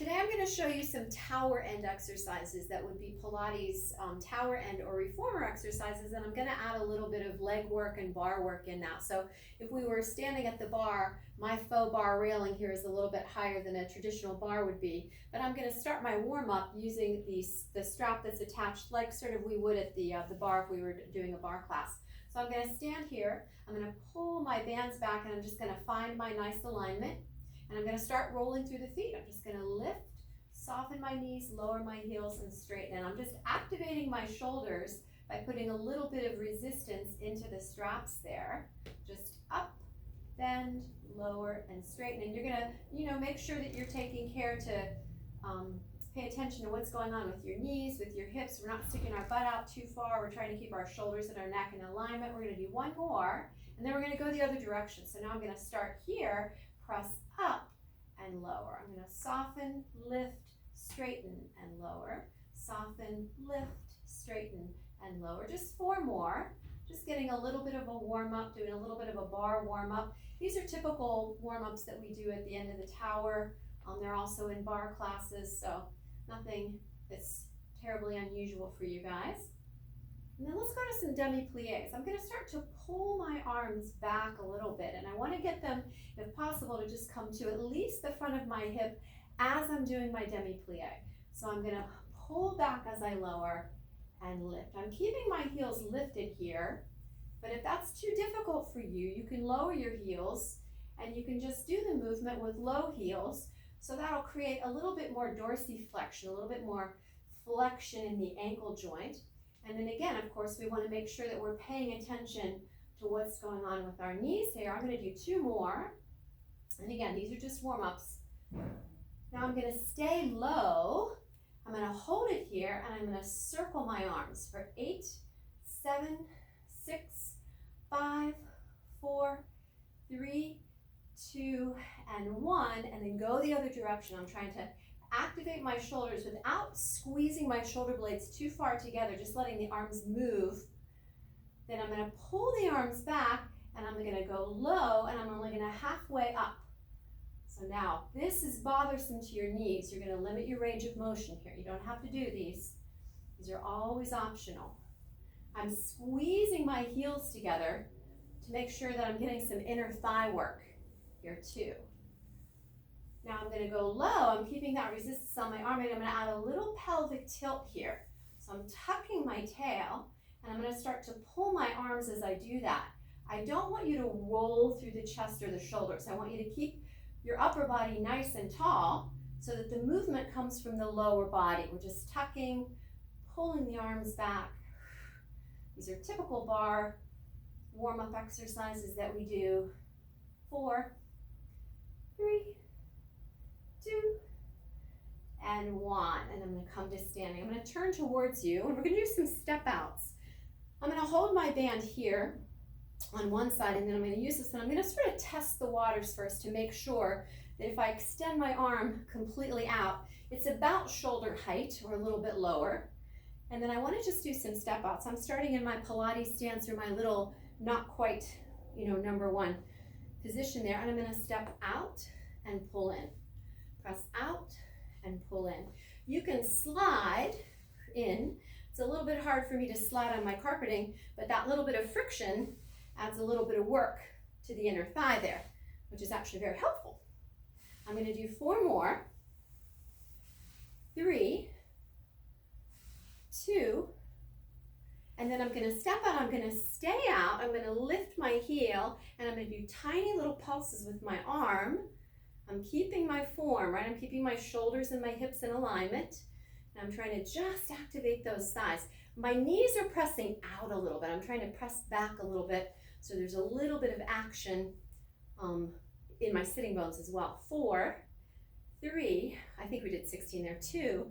Today I'm going to show you some tower end exercises that would be Pilates tower end or reformer exercises, and I'm going to add a little bit of leg work and bar work in that. So if we were standing at the bar, my faux bar railing here is a little bit higher than a traditional bar would be, but I'm going to start my warm-up using the strap that's attached like sort of we would at the bar if we were doing a bar class. So I'm going to stand here, I'm going to pull my bands back, and I'm just going to find my nice alignment. And I'm going to start rolling through the feet. I'm just going to lift, soften my knees, lower my heels, and straighten. And I'm just activating my shoulders by putting a little bit of resistance into the straps there. Just up, bend, lower, and straighten. And you're going to, make sure that you're taking care to pay attention to what's going on with your knees, with your hips. We're not sticking our butt out too far. We're trying to keep our shoulders and our neck in alignment. We're going to do one more, and then we're going to go the other direction. So now I'm going to start here, press up and lower. I'm going to soften, lift, straighten, and lower. Soften, lift, straighten, and lower. Just four more. Just getting a little bit of a warm-up, doing a little bit of a bar warm-up. These are typical warm-ups that we do at the end of the tower. They're also in bar classes, so nothing that's terribly unusual for you guys. And then let's go to some demi-pliés. I'm going to start to pull my arms back a little bit, and I want to get them, if possible, to just come to at least the front of my hip as I'm doing my demi-plié. So I'm going to pull back as I lower and lift. I'm keeping my heels lifted here, but if that's too difficult for you, you can lower your heels and you can just do the movement with low heels. So that'll create a little bit more dorsiflexion, a little bit more flexion in the ankle joint. And then again, of course, we want to make sure that we're paying attention to what's going on with our knees here. I'm going to do two more. And again, these are just warm-ups. Now I'm going to stay low. I'm going to hold it here, and I'm going to circle my arms for 8, 7, 6, 5, 4, 3, 2, and 1, and then go the other direction. I'm trying to activate my shoulders without squeezing my shoulder blades too far together, just letting the arms move. Then I'm going to pull the arms back, and I'm going to go low, and I'm only going to halfway up. So now, this is bothersome to your knees. You're going to limit your range of motion here. You don't have to do these. These are always optional. I'm squeezing my heels together to make sure that I'm getting some inner thigh work here too. Now I'm going to go low. I'm keeping that resistance on my arm, and I'm going to add a little pelvic tilt here. So I'm tucking my tail, and I'm going to start to pull my arms as I do that. I don't want you to roll through the chest or the shoulders. I want you to keep your upper body nice and tall so that the movement comes from the lower body. We're just tucking, pulling the arms back. These are typical bar warm-up exercises that we do. 4, 3, 2, and 1. And I'm going to come to standing. I'm going to turn towards you, and we're going to do some step outs. I'm going to hold my band here on one side, and then I'm going to use this, and I'm going to sort of test the waters first to make sure that if I extend my arm completely out, it's about shoulder height or a little bit lower. And then I want to just do some step outs. I'm starting in my Pilates stance, or my little not quite, number one position there, and I'm going to step out and pull in. Press out and pull in. You can slide in. It's a little bit hard for me to slide on my carpeting, but that little bit of friction adds a little bit of work to the inner thigh there, which is actually very helpful. I'm going to do 4 more. 3, 2, and then I'm going to step out. I'm going to stay out. I'm going to lift my heel, and I'm going to do tiny little pulses with my arm. I'm keeping my form, right? I'm keeping my shoulders and my hips in alignment. And I'm trying to just activate those thighs. My knees are pressing out a little bit. I'm trying to press back a little bit so there's a little bit of action in my sitting bones as well. 4, 3, I think we did 16 there, 2,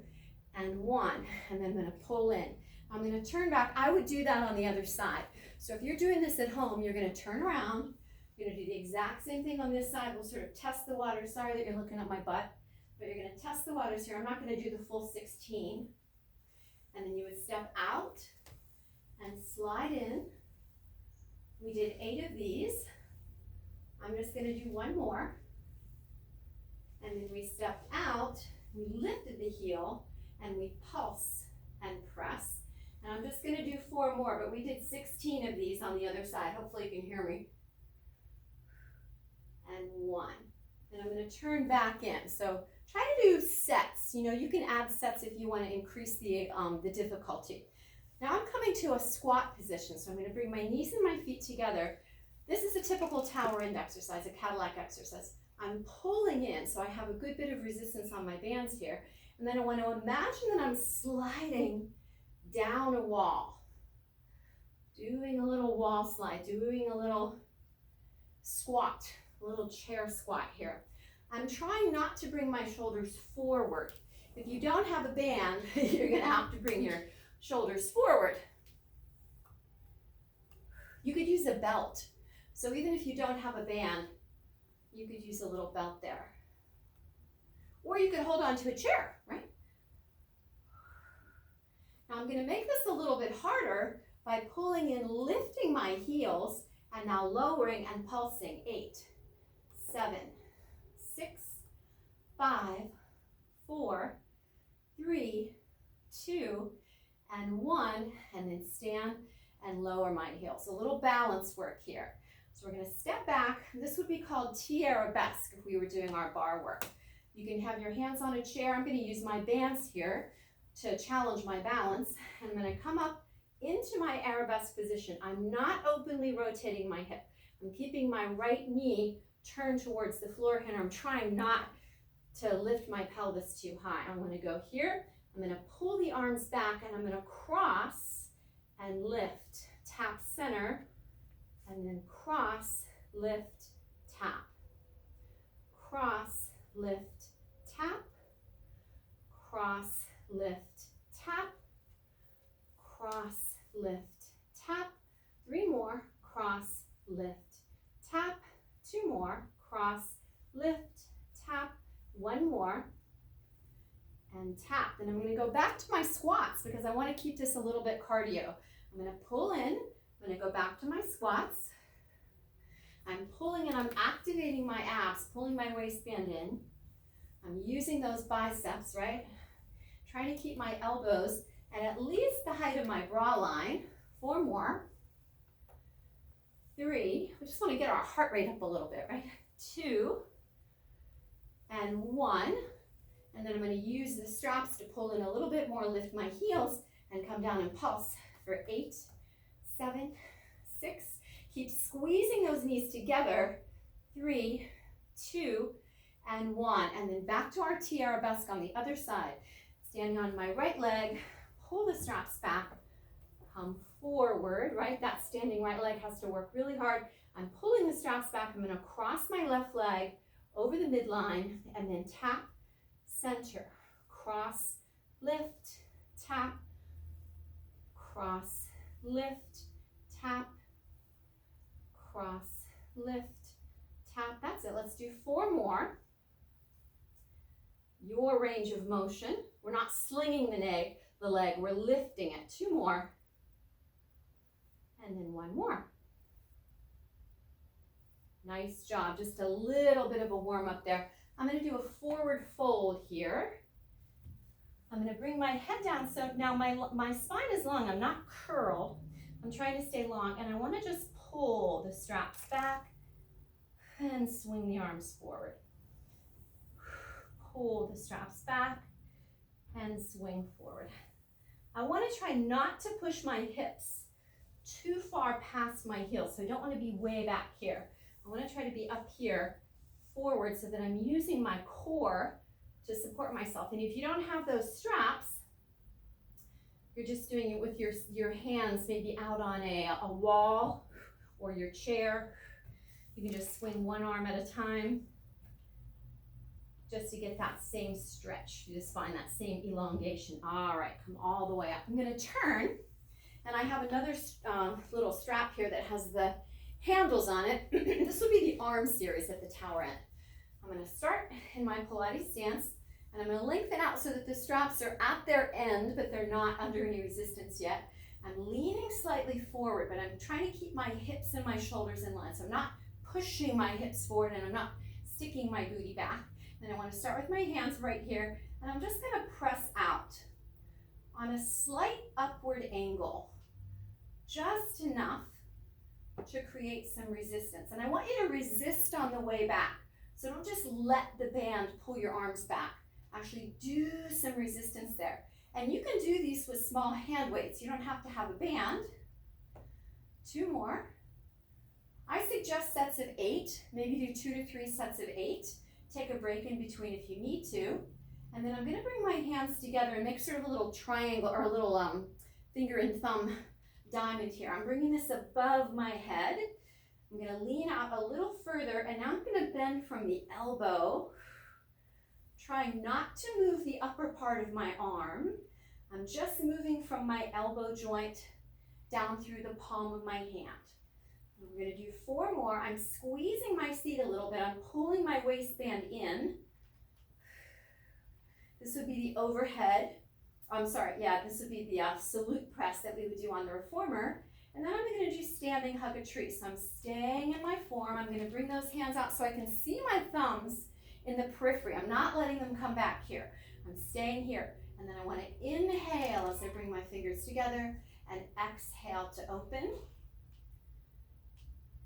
and 1. And then I'm going to pull in. I'm going to turn back. I would do that on the other side. So if you're doing this at home, you're going to turn around. You're going to do the exact same thing on this side. We'll sort of test the waters. Sorry that you're looking at my butt, but you're going to test the waters here. I'm not going to do the full 16. And then you would step out and slide in. We did 8 of these. I'm just going to do one more. And then we stepped out we lifted the heel, and we pulse and press. And I'm just gonna do 4 more, but we did 16 of these on the other side. Hopefully you can hear me. And 1. And I'm gonna turn back in. So try to do sets. You know, you can add sets if you wanna increase the difficulty. Now I'm coming to a squat position. So I'm gonna bring my knees and my feet together. This is a typical tower end exercise, a Cadillac exercise. I'm pulling in, so I have a good bit of resistance on my bands here. And then I want to imagine that I'm sliding down a wall. Doing a little wall slide, doing a little squat, a little chair squat here. I'm trying not to bring my shoulders forward. If you don't have a band, you're gonna have to bring your shoulders forward. You could use a belt. So even if you don't have a band, you could use a little belt there. Or you could hold on to a chair, right? Now I'm gonna make this a little bit harder by pulling in, lifting my heels, and now lowering and pulsing. 8, 7, 6, 5, 4, 3, 2, and 1, and then stand and lower my heels. A little balance work here. So we're gonna step back. This would be called T-arabesque if we were doing our bar work. You can have your hands on a chair. I'm gonna use my bands here to challenge my balance. I'm gonna come up into my arabesque position. I'm not openly rotating my hip. I'm keeping my right knee turned towards the floor here. I'm trying not to lift my pelvis too high. I'm gonna go here. I'm gonna pull the arms back and I'm gonna cross and lift, tap center, and then cross, lift, tap. Cross, lift, tap. Cross, lift, tap. Cross, lift, tap. 3 more. Cross, lift, tap. 2 more. Cross, lift, tap. 1 more. And tap. Then I'm going to go back to my squats because I want to keep this a little bit cardio. I'm going to pull in. I'm going to go back to my squats. I'm pulling and I'm activating my abs, pulling my waistband in. I'm using those biceps, right? Trying to keep my elbows at least the height of my bra line. 4 more. 3. We just want to get our heart rate up a little bit, right? 2. And 1. And then I'm going to use the straps to pull in a little bit more, lift my heels, and come down and pulse for 8, 7, 6. Keep squeezing those knees together. 3, 2, and 1. And then back to our T-arabesque on the other side. Standing on my right leg, pull the straps back, come forward, right? That standing right leg has to work really hard. I'm pulling the straps back. I'm going to cross my left leg over the midline and then tap, center, cross, lift, tap, cross, lift, tap, cross, lift, tap. That's it. Let's do 4 more. Your range of motion. We're not slinging the leg, we're lifting it. 2 more. And then 1 more. Nice job. Just a little bit of a warm up there. I'm going to do a forward fold here. I'm going to bring my head down. So now my spine is long. I'm not curled. I'm trying to stay long. And I want to just pull the straps back and swing the arms forward. Pull the straps back and swing forward. I want to try not to push my hips too far past my heels. So I don't want to be way back here. I want to try to be up here forward so that I'm using my core to support myself. And if you don't have those straps, you're just doing it with your hands maybe out on a wall or your chair. You can just swing one arm at a time just to get that same stretch. You just find that same elongation. All right, come all the way up. I'm going to turn, and I have another little strap here that has the handles on it. This will be the arm series at the tower end. I'm going to start in my Pilates stance, and I'm going to lengthen out so that the straps are at their end, but they're not under any resistance yet. I'm leaning slightly forward, but I'm trying to keep my hips and my shoulders in line. So I'm not pushing my hips forward, and I'm not sticking my booty back. Then I want to start with my hands right here, and I'm just going to press out on a slight upward angle, just enough to create some resistance. And I want you to resist on the way back. So don't just let the band pull your arms back. Actually do some resistance there. And you can do these with small hand weights. You don't have to have a band. 2 more. I suggest sets of 8. Maybe do 2 to 3 sets of 8. Take a break in between if you need to. And then I'm going to bring my hands together and make sort of a little triangle or a little finger and thumb diamond here. I'm bringing this above my head. I'm going to lean out a little further, and now I'm going to bend from the elbow, trying not to move the upper part of my arm. I'm just moving from my elbow joint down through the palm of my hand. We're going to do 4 more. I'm squeezing my seat a little bit. I'm pulling my waistband in. This would be the overhead. This would be the salute press that we would do on the reformer. And then I'm going to do standing hug a tree. So I'm staying in my form. I'm going to bring those hands out so I can see my thumbs in the periphery. I'm not letting them come back here. I'm staying here. And then I want to inhale as I bring my fingers together and exhale to open.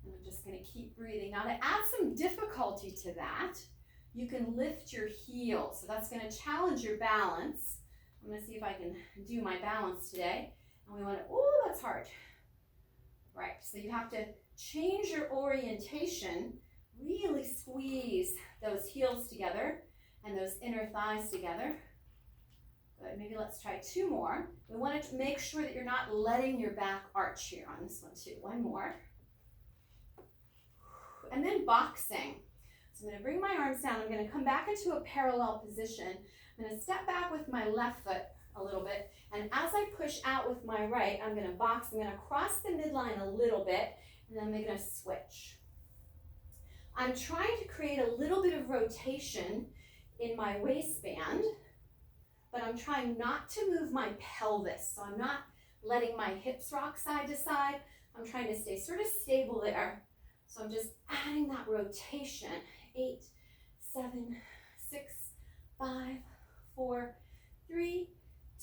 And I'm just going to keep breathing. Now to add some difficulty to that, you can lift your heels. So that's going to challenge your balance. I'm going to see if I can do my balance today. And we want to, oh, that's hard. Right, so you have to change your orientation, really squeeze those heels together and those inner thighs together. Good, maybe let's try 2 more. We want to make sure that you're not letting your back arch here on this one too. 1 more. And then boxing. So I'm going to bring my arms down. I'm going to come back into a parallel position. I'm going to step back with my left foot a little bit, and as I push out with my right, I'm going to box. I'm going to cross the midline a little bit, and then I'm going to switch. I'm trying to create a little bit of rotation in my waistband, but I'm trying not to move my pelvis. So I'm not letting my hips rock side to side. I'm trying to stay sort of stable there. So I'm just adding that rotation. 8, 7, 6, 5, 4, 3,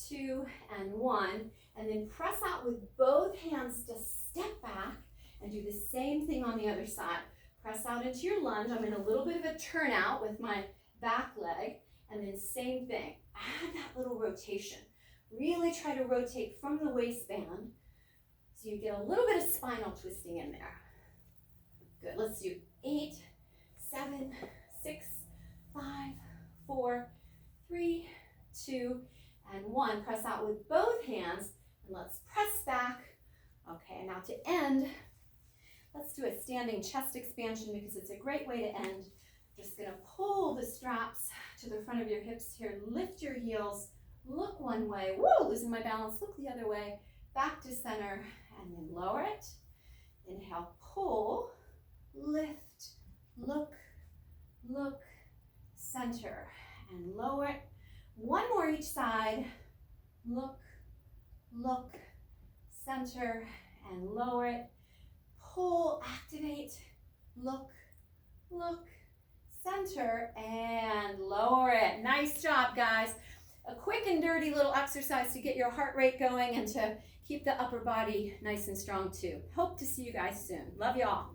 2, and 1, and then press out with both hands to step back and do the same thing on the other side. Press out into your lunge. I'm in a little bit of a turnout with my back leg, and then same thing. Add that little rotation. Really try to rotate from the waistband so you get a little bit of spinal twisting in there. Good. Let's do 8, 7, 6, 5, 4, 3, 2, and 1. Press out with both hands, and let's press back. Okay, and now to end, let's do a standing chest expansion because it's a great way to end. Just gonna pull the straps to the front of your hips here, lift your heels, look one way, woo, losing my balance, look the other way, back to center, and then lower it. Inhale, pull, lift, look, look, center, and lower it. 1 more each side. Look, look, center, and lower it. Pull, activate, look, look, center, and lower it. Nice job, guys. A quick and dirty little exercise to get your heart rate going and to keep the upper body nice and strong too. Hope to see you guys soon. Love y'all.